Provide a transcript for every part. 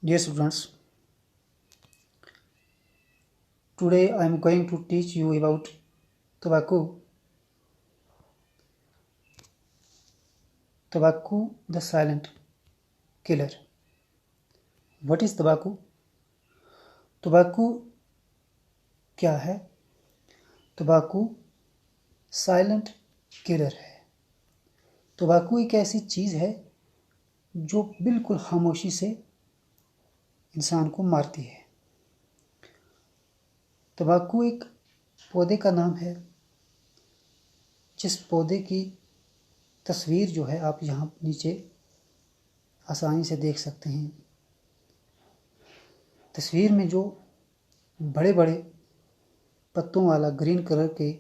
Dear students, today I am going to teach you about tobacco. Tobacco, the silent killer. What is tobacco? Tobacco क्या है? Tobacco silent killer है। तंबाकू एक ऐसी चीज़ है जो बिल्कुल खामोशी से इंसान को मारती है। तंबाकू एक पौधे का नाम है, जिस पौधे की तस्वीर जो है आप यहाँ नीचे आसानी से देख सकते हैं। तस्वीर में जो बड़े बड़े पत्तों वाला ग्रीन कलर के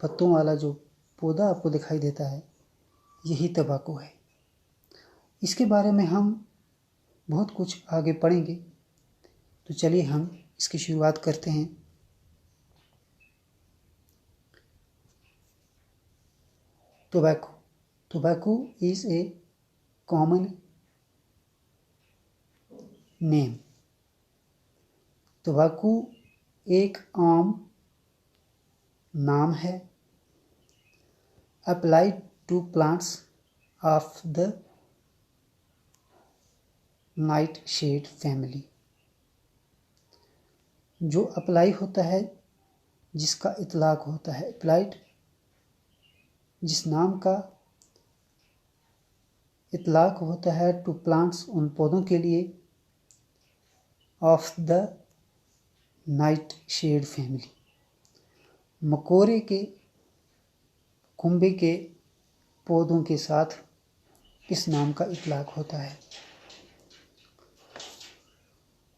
पत्तों वाला जो पौधा आपको दिखाई देता है, यही तंबाकू है। इसके बारे में हम बहुत कुछ आगे पढ़ेंगे, तो चलिए हम इसकी शुरुआत करते हैं। Tobacco is a common name. तंबाकू एक आम नाम है। Applied to plants of the nightshade family. जो अप्लाई होता है, जिसका इतलाक होता है, अप्लाइड जिस नाम का इतलाक होता है टू प्लांट्स उन पौधों के लिए, of the nightshade family मकोरे के कुंबे के पौधों के साथ इस नाम का इतलाक होता है।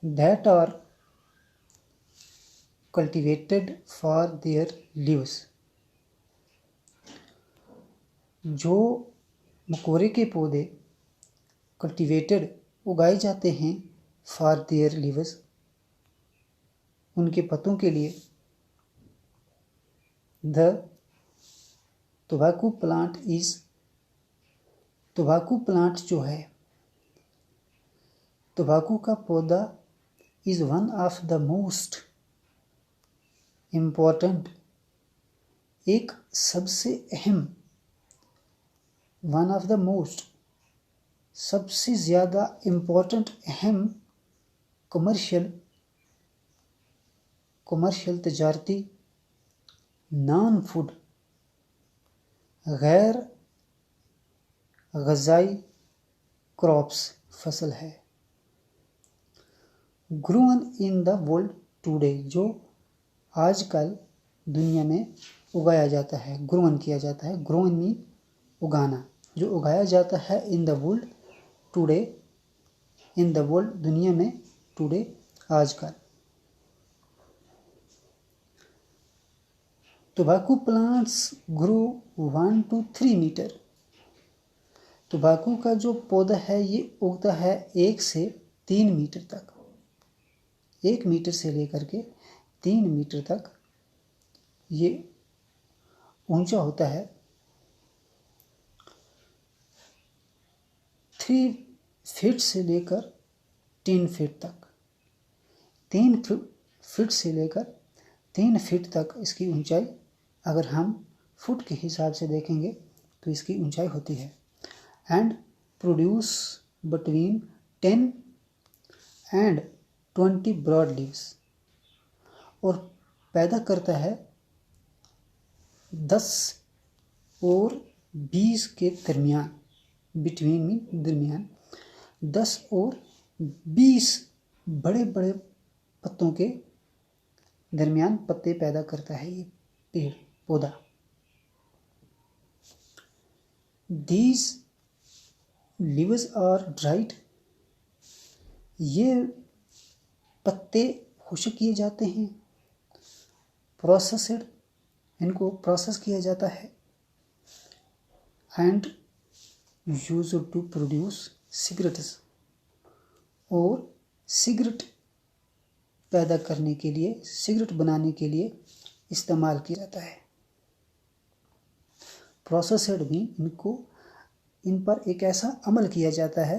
That are cultivated for their leaves. जो मकोरे के पौधे कल्टिवेटेड उगाए जाते हैं फॉर देयर लीव्स उनके पत्तों के लिए। The tobacco plant is tobacco plant जो है, टोबैको का पौधा is one of the most important, एक सबसे अहम, वन ऑफ द मोस्ट सबसे ज़्यादा इम्पोर्टेंट अहम कमर्शियल तजारती नॉन फूड गैर ग़ज़ाई क्रॉप्स फसल है। Grown in the world today जो आजकल दुनिया में उगाया जाता है, ग्रोन किया जाता है। ग्रोन मीन उगाना, जो उगाया जाता है in the world today, in the world दुनिया में, टुडे आजकल। टोबैको प्लांट्स ग्रो 1 to 3 मीटर। टोबैको का जो पौधा है ये उगता है 1 से 3 मीटर तक। 1 मीटर से लेकर के 3 मीटर तक ये ऊंचा होता है। 3 फीट से लेकर 10 फीट तक, 3 फीट से लेकर 3 फीट तक इसकी ऊंचाई, अगर हम फुट के हिसाब से देखेंगे तो इसकी ऊंचाई होती है। And produce between 10 and 20 broad leaves, और पैदा करता है 10 और 20 के दरमियान, बिटवीन में दरमियान, 10 और 20 बड़े बड़े पत्तों के दरमियान पत्ते पैदा करता है ये पेड़ पौधा। These leaves are dried, ये पत्ते खुश्क किए जाते हैं। प्रोसेस्ड, इनको प्रोसेस किया जाता है। And used to produce cigarettes, और सिगरेट पैदा करने के लिए, सिगरेट बनाने के लिए इस्तेमाल किया जाता है। प्रोसेस्ड भी, इन पर एक ऐसा अमल किया जाता है